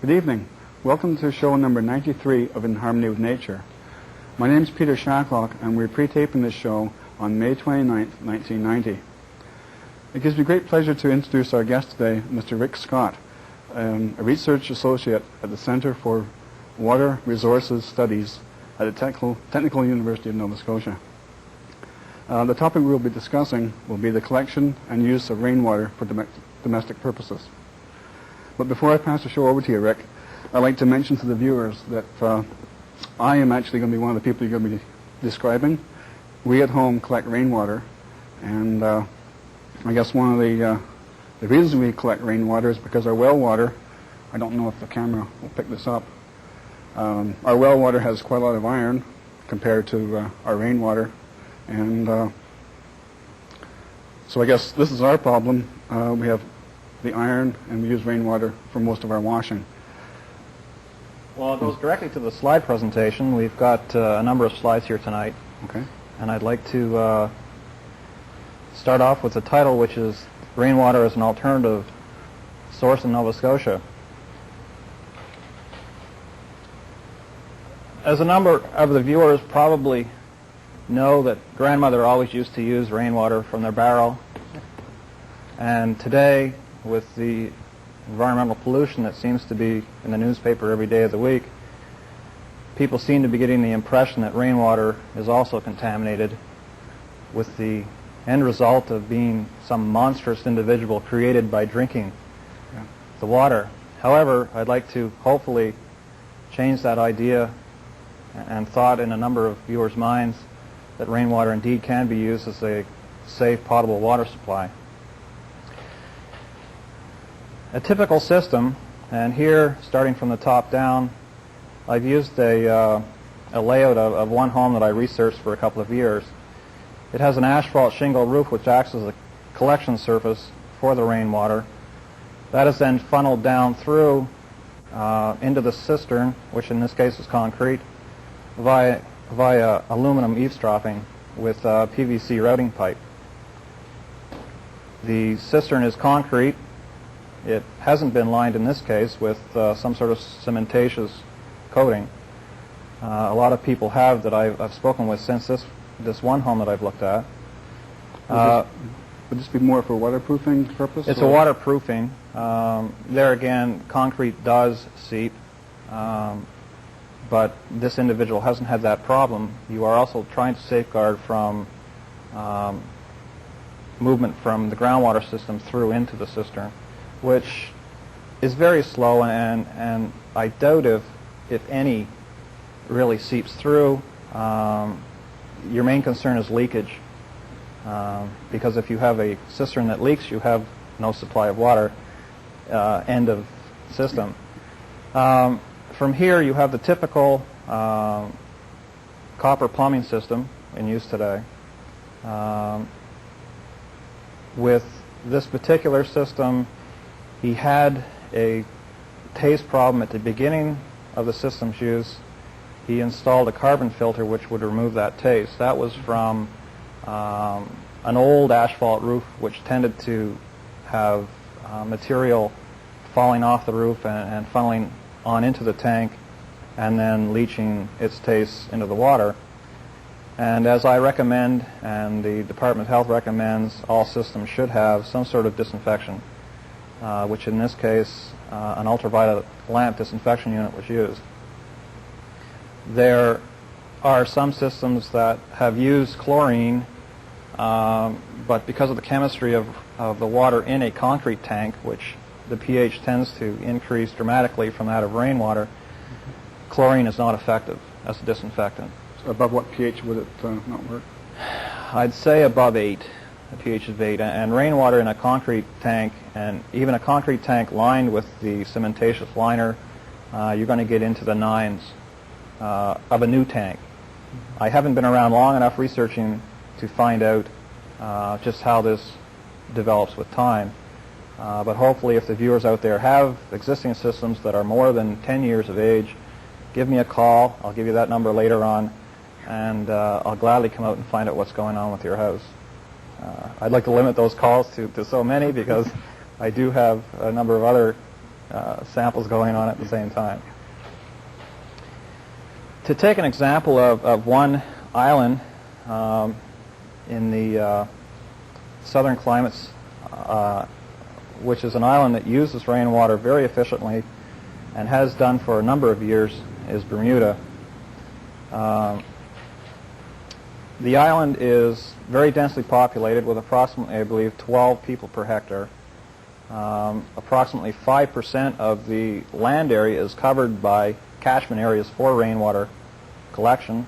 Good evening. Welcome to show number 93 of In Harmony with Nature. My name is Peter Shacklock, and we're pre-taping this show on May 29, 1990. It gives me great pleasure to introduce our guest today, Mr. Rick Scott, a research associate at the Center for Water Resources Studies at the Technical University of Nova Scotia. The topic we'll be discussing will be the collection and use of rainwater for domestic purposes. But before I pass the show over to you, Rick, I'd like to mention to the viewers that I am actually going to be one of the people you're going to be describing. We at home collect rainwater, and I guess one of the reasons we collect rainwater is because our well water, I don't know if the camera will pick this up, our well water has quite a lot of iron compared to our rainwater, and so I guess this is our problem. We have the iron, and we use rainwater for most of our washing. Well, it goes directly to the slide presentation. We've got a number of slides here tonight. Okay. And I'd like to start off with the title, which is Rainwater as an Alternative Source in Nova Scotia. As a number of the viewers probably know, that grandmother always used to use rainwater from their barrel. And today, with the environmental pollution that seems to be in the newspaper every day of the week, people seem to be getting the impression that rainwater is also contaminated, with the end result of being some monstrous individual created by drinking the water. However, I'd like to hopefully change that idea and thought in a number of viewers' minds that rainwater indeed can be used as a safe potable water supply. A typical system, and here, starting from the top down, I've used a layout of one home that I researched for a couple of years. It has an asphalt shingle roof which acts as a collection surface for the rainwater. That is then funneled down through into the cistern, which in this case is concrete, via aluminum eavesdropping with PVC routing pipe. The cistern is concrete. It hasn't been lined in this case with some sort of cementatious coating. A lot of people have that I've spoken with since this one home that I've looked at. Would this be more for waterproofing purpose? It's a waterproofing. There again, concrete does seep, but this individual hasn't had that problem. You are also trying to safeguard from movement from the groundwater system through into the cistern, which is very slow, and I doubt if any really seeps through. Your main concern is leakage, because if you have a cistern that leaks, you have no supply of water, end of system. From here, you have the typical copper plumbing system in use today. With this particular system, he had a taste problem at the beginning of the system's use. He installed a carbon filter which would remove that taste. That was from an old asphalt roof which tended to have material falling off the roof and funneling on into the tank and then leaching its taste into the water. And as I recommend, and the Department of Health recommends, all systems should have some sort of disinfection, which in this case, an ultraviolet lamp disinfection unit was used. There are some systems that have used chlorine, but because of the chemistry of the water in a concrete tank, which the pH tends to increase dramatically from that of rainwater, chlorine is not effective as a disinfectant. So above what pH would it not work? I'd say above 8, a pH of 8. And rainwater in a concrete tank, and even a concrete tank lined with the cementatious liner, you're going to get into the 9s of a new tank. I haven't been around long enough researching to find out just how this develops with time. But hopefully, if the viewers out there have existing systems that are more than 10 years of age, give me a call. I'll give you that number later on, and I'll gladly come out and find out what's going on with your house. I'd like to limit those calls to so many, because I do have a number of other samples going on at the same time. To take an example of one island in the southern climates, which is an island that uses rainwater very efficiently and has done for a number of years, is Bermuda. The island is very densely populated with approximately, I believe, 12 people per hectare. Approximately 5% of the land area is covered by catchment areas for rainwater collection.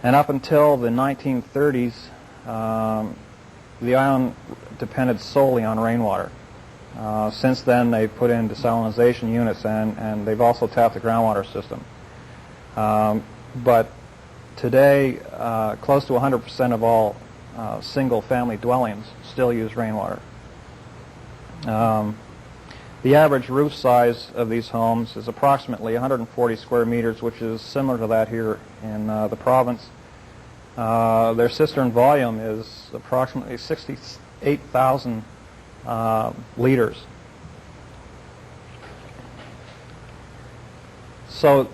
And up until the 1930s, the island depended solely on rainwater. Since then, they've put in desalination units, and they've also tapped the groundwater system. But today, close to 100% of all single-family dwellings still use rainwater. The average roof size of these homes is approximately 140 square meters, which is similar to that here in the province. Their cistern volume is approximately 68,000 liters. So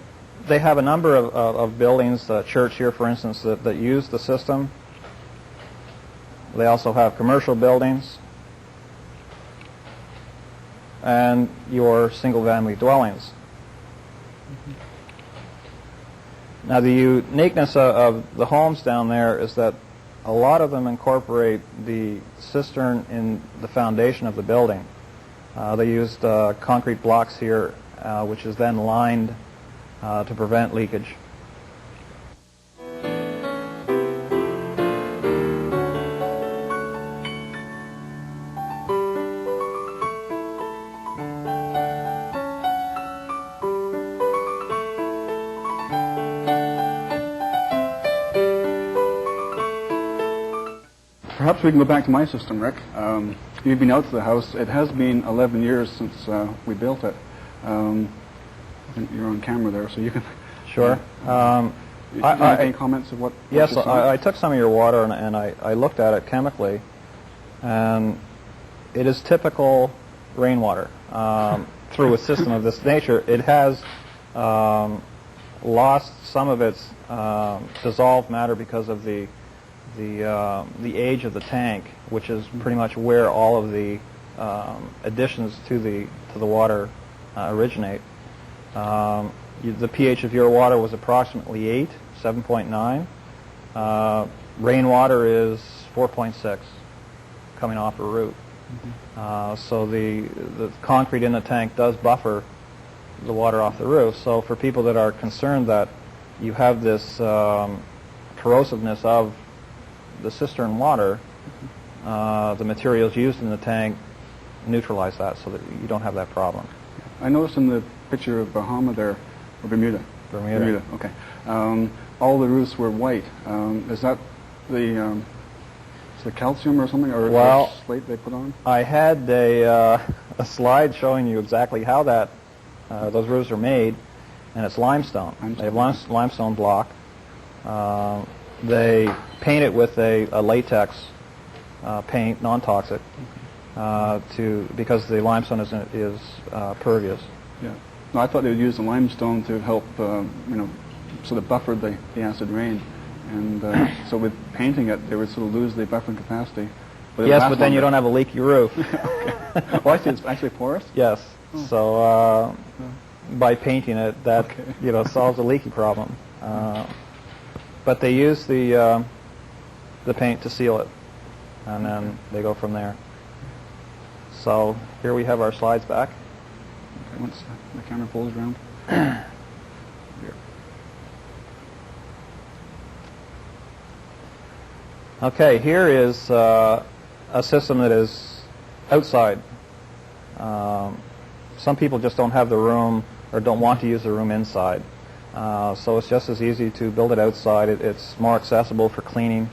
they have a number of buildings, the church here, for instance, that use the system. They also have commercial buildings and your single-family dwellings. Now, the uniqueness of the homes down there is that a lot of them incorporate the cistern in the foundation of the building. They used concrete blocks here, which is then lined to prevent leakage. Perhaps we can go back to my system, Rick. You've been out to the house. It has been 11 years since we built it. I think you're on camera there, so you can... Sure. You have any comments of what... Yes, I took some of your water and I looked at it chemically, and it is typical rainwater. Through a system of this nature, it has lost some of its dissolved matter because of the age of the tank, which is pretty much where all of the additions to the water originate. The pH of your water was approximately 8, 7.9. Rainwater is 4.6 coming off a root. So the concrete in the tank does buffer the water off the roof. So for people that are concerned that you have this corrosiveness of the cistern water, the materials used in the tank neutralize that so that you don't have that problem. I noticed in the picture of Bahama there, or Bermuda. Bermuda. Okay. All the roofs were white. Is that the calcium or something, or well, slate they put on? I had a slide showing you exactly how that those roofs are made, and it's limestone. They have limestone block. They paint it with a latex paint, non-toxic, because the limestone is pervious. Yeah. No, I thought they would use the limestone to help, sort of buffer the acid rain, and so with painting it, they would sort of lose the buffering capacity. But yes, but then you don't have a leaky roof. Okay. Well, I see it's actually porous. Yes. Oh. So by painting it, that solves the leaky problem. But they use the paint to seal it, and then they go from there. So here we have our slides back. Okay, once the camera pulls around. Here. Okay, here is a system that is outside. Some people just don't have the room or don't want to use the room inside. So it's just as easy to build it outside. It's more accessible for cleaning.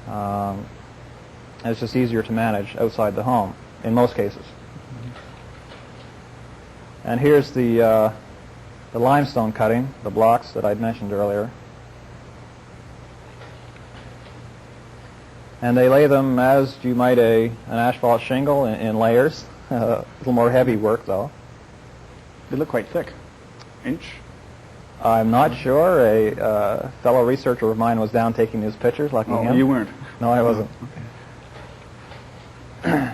And it's just easier to manage outside the home in most cases. And here's the limestone cutting, the blocks that I'd mentioned earlier. And they lay them as you might an asphalt shingle in layers. A little more heavy work though. They look quite thick. Inch? I'm not sure. A fellow researcher of mine was down taking his pictures, lucky Oh, him. you weren't? No, I wasn't. Okay.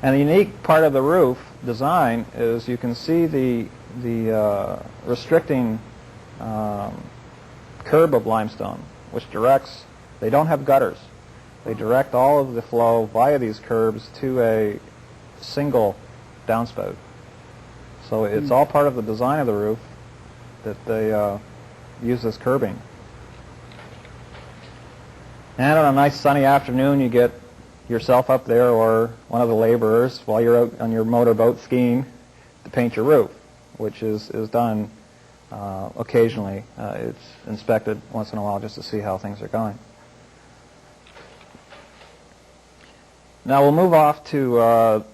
And the unique part of the roof design is you can see the restricting curb of limestone, which directs. They don't have gutters. They direct all of the flow via these curbs to a single downspout. So it's all part of the design of the roof that they use this curbing. And on a nice sunny afternoon, you get yourself up there or one of the laborers while you're out on your motorboat skiing to paint your roof, which is done occasionally. It's inspected once in a while just to see how things are going. Now we'll move off to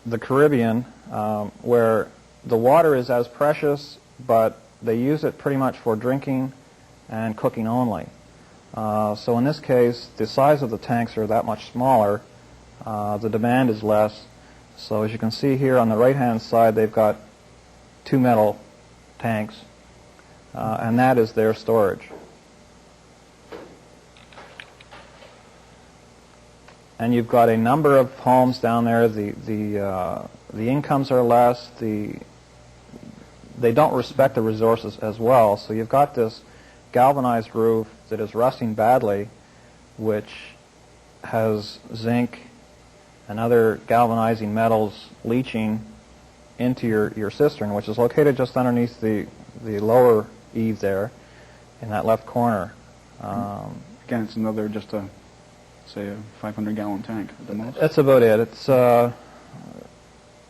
the Caribbean, where the water is as precious, but they use it pretty much for drinking and cooking only. So in this case, the size of the tanks are that much smaller. The demand is less. So as you can see here on the right-hand side, they've got 2 metal tanks, and that is their storage. And you've got a number of homes down there. The incomes are less. They don't respect the resources as well. So you've got this galvanized roof that is rusting badly, which has zinc and other galvanizing metals leaching into your cistern, which is located just underneath the lower eave there in that left corner. Again, it's another just a, say, a 500-gallon tank at the most. That's about it. It's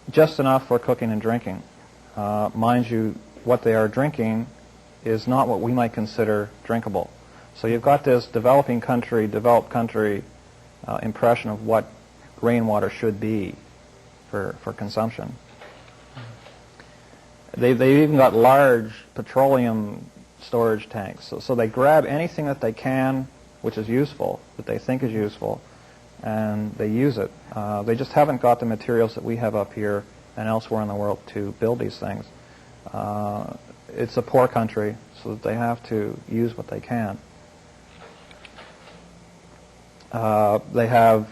just enough for cooking and drinking. Mind you, what they are drinking is not what we might consider drinkable. So you've got this developed country impression of what rainwater should be for consumption. They've even got large petroleum storage tanks. So they grab anything that they can, which is useful, that they think is useful, and they use it. They just haven't got the materials that we have up here and elsewhere in the world to build these things. It's a poor country, so that they have to use what they can. They have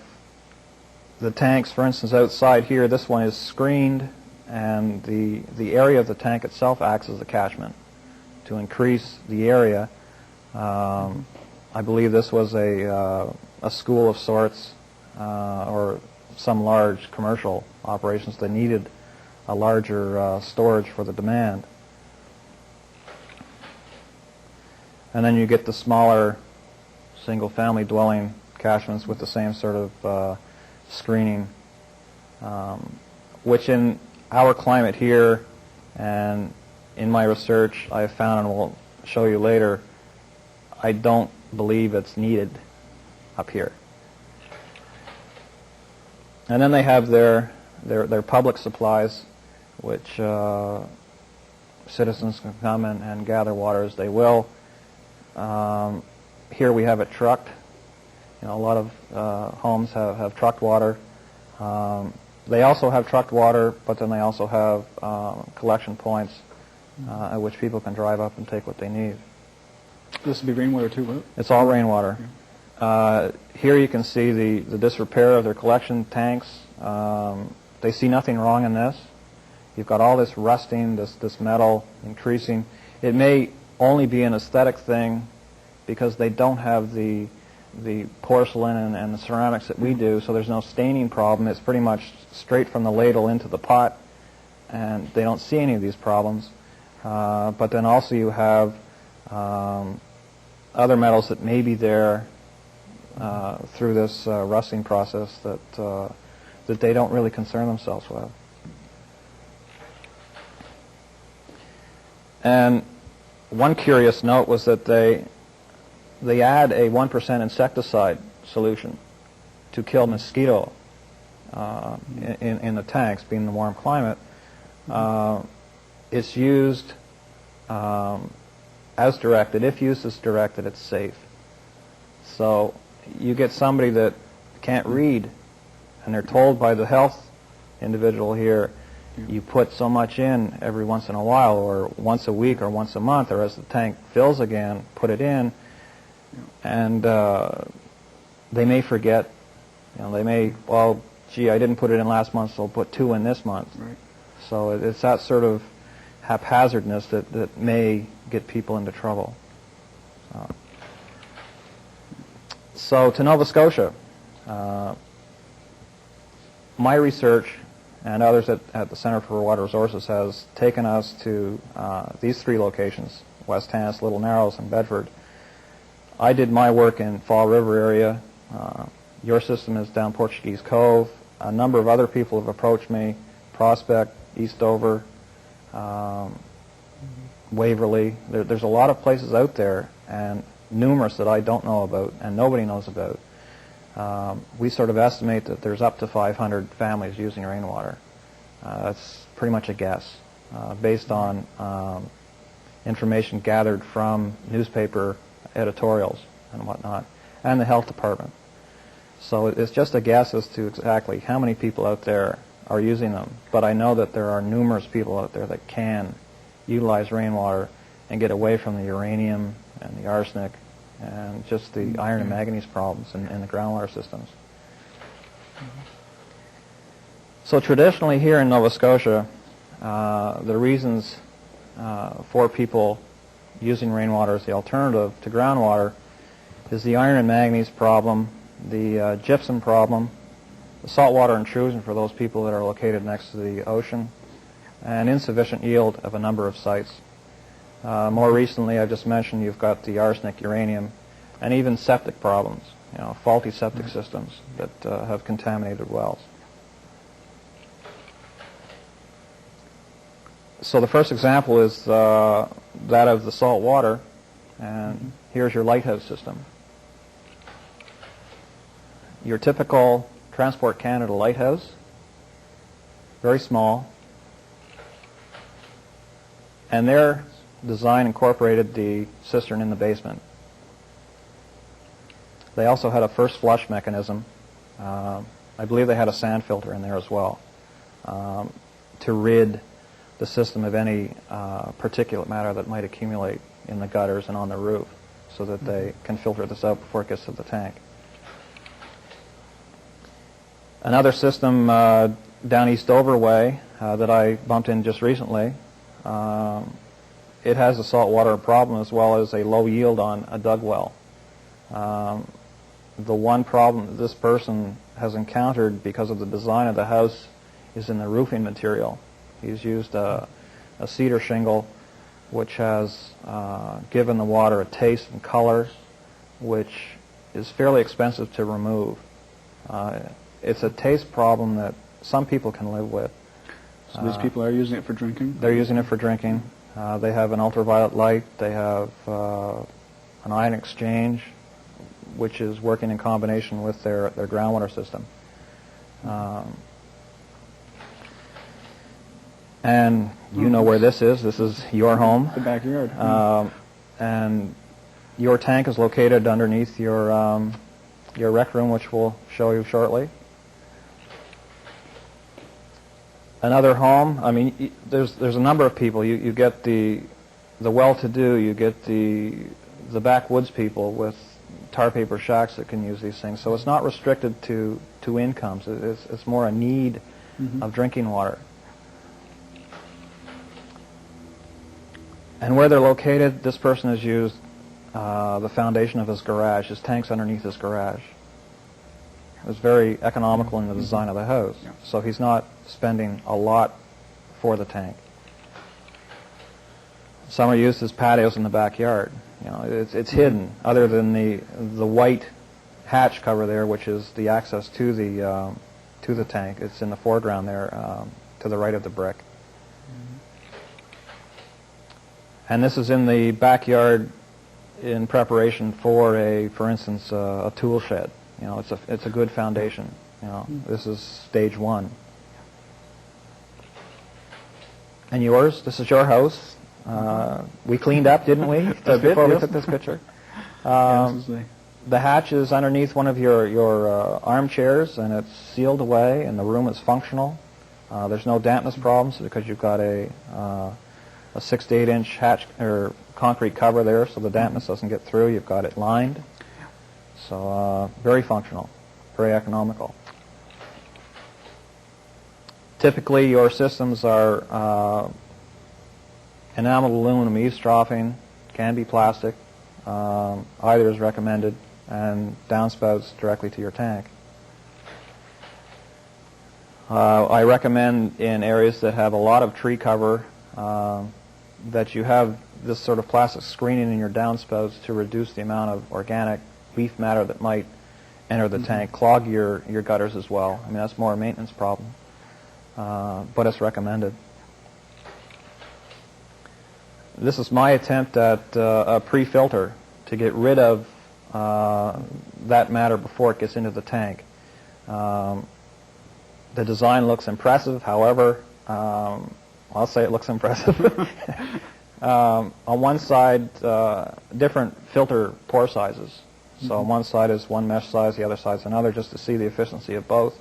the tanks, for instance, outside here. This one is screened, and the area of the tank itself acts as a catchment to increase the area. I believe this was a school of sorts, or some large commercial operations that needed a larger storage for the demand. And then you get the smaller single-family dwelling catchments with the same sort of screening, which in our climate here and in my research I have found, and will show you later, I don't believe it's needed up here. And then they have their public supplies, which citizens can come and gather water as they will. Here we have it trucked. A lot of homes have trucked water. They also have trucked water, but then they also have collection points at which people can drive up and take what they need. This would be rainwater too, right? It's all rainwater. Here you can see the disrepair of their collection tanks. They see nothing wrong in this. You've got all this rusting, this metal increasing. It may only be an aesthetic thing because they don't have the porcelain and the ceramics that we do, so there's no staining problem. It's pretty much straight from the ladle into the pot, and they don't see any of these problems. But then also you have other metals that may be there through this rusting process that they don't really concern themselves with. And one curious note was that they add a 1% insecticide solution to kill mosquito in the tanks, being the warm climate. It's used as directed. If used as directed, it's safe. So you get somebody that can't read, and they're told by the health individual here, You put so much in every once in a while, or once a week, or once a month, or as the tank fills again, put it in, and they may forget. They may, well, gee, I didn't put it in last month, so I'll put 2 in this month. Right. So it's that sort of haphazardness that may get people into trouble. So to Nova Scotia, my research and others at the Centre for Water Resources has taken us to these 3 locations, West Hants, Little Narrows, and Bedford. I did my work in Fall River area. Your system is down Portuguese Cove. A number of other people have approached me, Prospect, Eastover, Waverly. There's a lot of places out there, and numerous that I don't know about and nobody knows about. We sort of estimate that there's up to 500 families using rainwater. That's pretty much a guess, based on information gathered from newspaper editorials and whatnot, and the health department. So it's just a guess as to exactly how many people out there are using them. But I know that there are numerous people out there that can utilize rainwater and get away from the uranium and the arsenic and just the iron and manganese problems in the groundwater systems. So traditionally here in Nova Scotia, the reasons for people using rainwater as the alternative to groundwater is the iron and manganese problem, the gypsum problem, the saltwater intrusion for those people that are located next to the ocean, and insufficient yield of a number of sites. More recently, I've just mentioned you've got the arsenic, uranium, and even septic problems, faulty septic systems that have contaminated wells. So the first example is that of the salt water, and here's your lighthouse system. Your typical Transport Canada lighthouse, very small, and their design incorporated the cistern in the basement. They also had a first flush mechanism. I believe they had a sand filter in there as well, to rid the system of any particulate matter that might accumulate in the gutters and on the roof, so that they can filter this out before it gets to the tank. Another system down East Dover way that I bumped in just recently, it has a saltwater problem as well as a low yield on a dug well. The one problem that this person has encountered because of the design of the house is in the roofing material. He's used a cedar shingle which has given the water a taste and color which is fairly expensive to remove. It's a taste problem that some people can live with. So these people are using it for drinking? They're using it for drinking. They have an ultraviolet light. They have an ion exchange, which is working in combination with their groundwater system. And you know where this is. This is your home. The backyard. And your tank is located underneath your rec room, which we'll show you shortly. Another home, I mean, there's a number of people. You get the well-to-do, you get the backwoods people with tar paper shacks that can use these things. So it's not restricted to incomes. It's more a need of drinking water. And where they're located, this person has used the foundation of his garage. His tank's underneath his garage. It was very economical in the design of the house. Yeah. So he's not spending a lot for the tank. Some are used as patios in the backyard. It's hidden, other than the white hatch cover there, which is the access to the tank. It's in the foreground there, to the right of the brick. And this is in the backyard in preparation for for instance, a tool shed. It's a good foundation. This is stage one. And yours? This is your house. We cleaned up, didn't we? Just before we took this picture. The hatch is underneath one of your armchairs, and it's sealed away, and the room is functional. There's no dampness problems because you've got a 6 to 8 inch hatch or concrete cover there, so the dampness doesn't get through. You've got it lined, so very functional, very economical. Typically, your systems are enameled aluminum eavesdropping, can be plastic. Either is recommended, and downspouts directly to your tank. I recommend in areas that have a lot of tree cover that you have this sort of plastic screening in your downspouts to reduce the amount of organic leaf matter that might enter the tank, clog your gutters as well. I mean, that's more a maintenance problem, but it's recommended. This is my attempt at a pre-filter to get rid of that matter before it gets into the tank. The design looks impressive, however, I'll say it looks impressive. On one side, different filter pore sizes. So on one side is one mesh size, the other side's another, just to see the efficiency of both.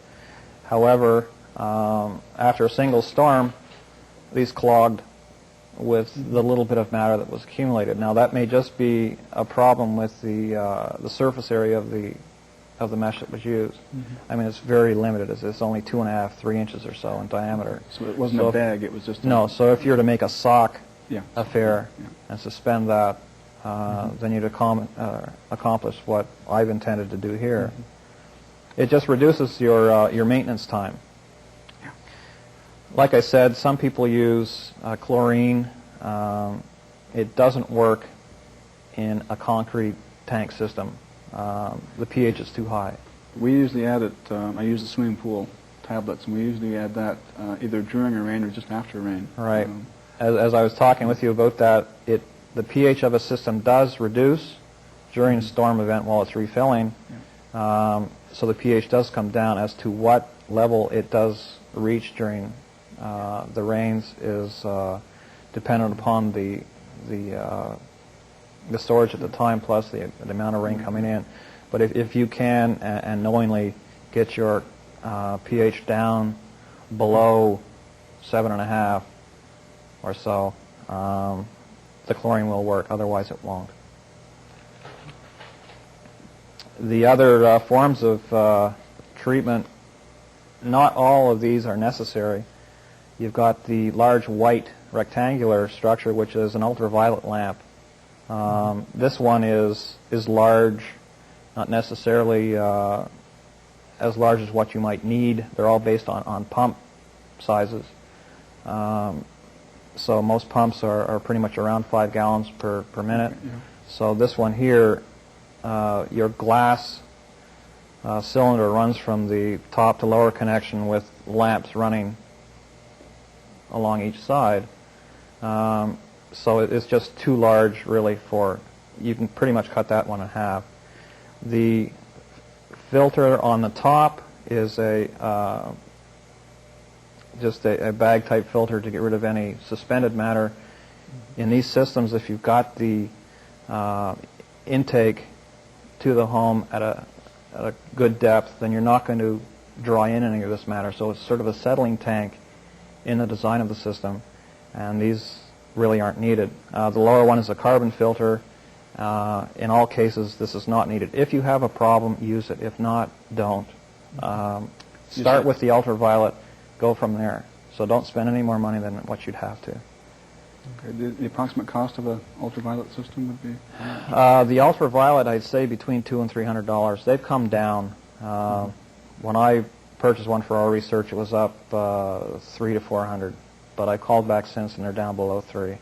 However, after a single storm, these clogged with the little bit of matter that was accumulated. Now that may just be a problem with the surface area of the mesh that was used. I mean, it's very limited. It's only 2.5, 3 inches or so in diameter. So it wasn't a bag, it was just no. So if you were to make a sock yeah. affair Yeah. and suspend that, then you'd accomplish what I've intended to do here. It just reduces your maintenance time. Like I said, some people use chlorine. It doesn't work in a concrete tank system. The pH is too high. We usually add it, I use the swimming pool tablets, and we usually add that either during a rain or just after rain. Right. As I was talking with you about that, the pH of a system does reduce during a storm event while it's refilling. Yeah. So the pH does come down. As to what level it does reach during the rains is dependent upon the storage at the time plus the amount of rain coming in. But if you can and knowingly get your pH down below 7.5 or so, the chlorine will work. Otherwise, it won't. The other forms of treatment, not all of these are necessary. You've got the large white rectangular structure, which is an ultraviolet lamp. This one is large, not necessarily as large as what you might need. They're all based on pump sizes. So most pumps are pretty much around 5 gallons per minute. Yeah. So this one here, your glass cylinder runs from the top to lower connection with lamps running along each side. So it's just too large, really, for, you can pretty much cut that one in half. The filter on the top is just a bag-type filter to get rid of any suspended matter. In these systems, if you've got the intake to the home at a good depth, then you're not going to draw in any of this matter. So it's sort of a settling tank in the design of the system, and these really aren't needed. The lower one is a carbon filter. In all cases, this is not needed. If you have a problem, use it. If not, don't. Start with the ultraviolet, go from there. So don't spend any more money than what you'd have to. Okay. The approximate cost of an ultraviolet system would be? The ultraviolet, I'd say between $200 and $300. They've come down. When I purchased one for our research, it was up $300 to $400. But I called back since, and they're down below $300.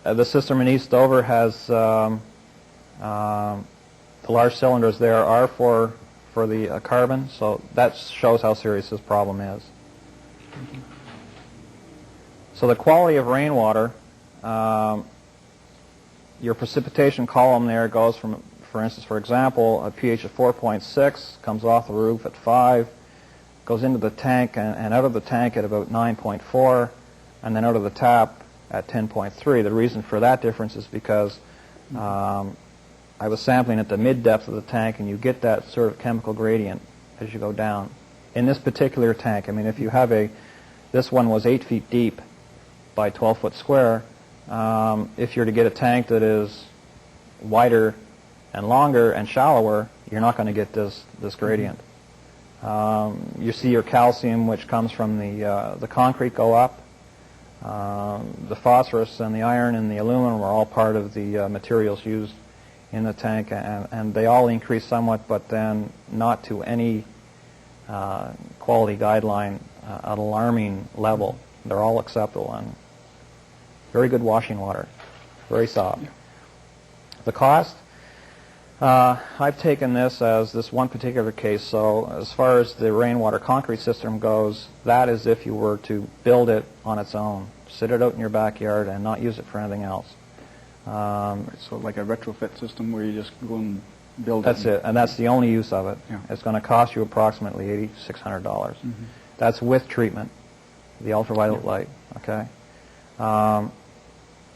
The system in Eastover has the large cylinders there are for the carbon, so that shows how serious this problem is. So the quality of rainwater, your precipitation column there goes from, for instance, for example, a pH of 4.6 comes off the roof at 5, goes into the tank and out of the tank at about 9.4, and then out of the tap at 10.3. The reason for that difference is because I was sampling at the mid-depth of the tank, and you get that sort of chemical gradient as you go down. In this particular tank, I mean, if you have this one was 8 feet deep by 12 foot square. If you're to get a tank that is wider and longer and shallower, you're not going to get this gradient. You see your calcium, which comes from the concrete, go up. The phosphorus and the iron and the aluminum are all part of the materials used in the tank, and they all increase somewhat, but then not to any quality guideline at alarming level. They're all acceptable and very good washing water, very soft. Yeah. The cost, I've taken this as this one particular case. So as far as the rainwater concrete system goes, that is if you were to build it on its own, sit it out in your backyard and not use it for anything else. So like a retrofit system where you just go and build That's it, and that's the only use of it. Yeah. It's going to cost you approximately $8,600. That's with treatment, the ultraviolet light. Okay.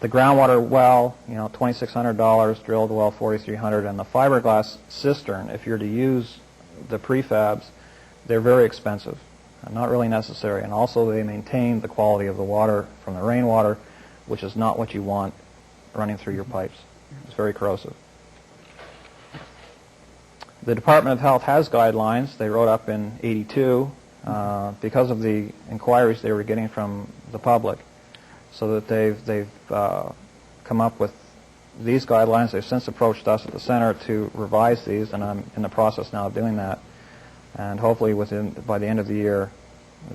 The groundwater well, $2,600, drilled well $4,300, and the fiberglass cistern, if you're to use the prefabs, they're very expensive and not really necessary. And also they maintain the quality of the water from the rainwater, which is not what you want running through your pipes. It's very corrosive. The Department of Health has guidelines. They wrote up in '82 because of the inquiries they were getting from the public, so that they've come up with these guidelines. They've since approached us at the center to revise these, and I'm in the process now of doing that. And hopefully by the end of the year,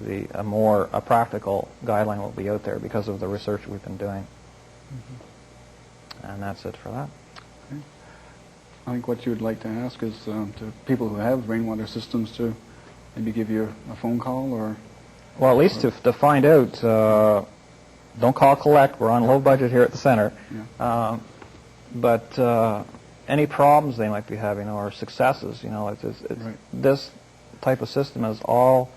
a practical guideline will be out there because of the research we've been doing. And that's it for that. Okay. I think what you would like to ask is to people who have rainwater systems to maybe give you a phone call or... Well, at least to find out, don't call collect. We're on low budget here at the center. Yeah. But any problems they might be having or successes, Right. This type of system is all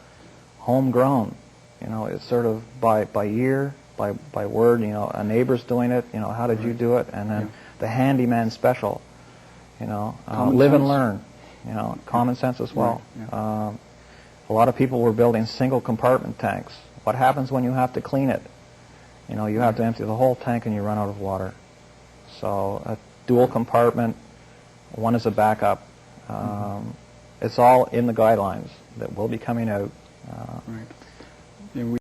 homegrown. It's sort of by ear, by word. A neighbor's doing it. How did you do it? And then the handyman special. Live and learn. Common sense as well. Right. Yeah. A lot of people were building single compartment tanks. What happens when you have to clean it? You have to empty the whole tank and you run out of water. So a dual compartment, one is a backup. It's all in the guidelines that will be coming out. Right. Yeah,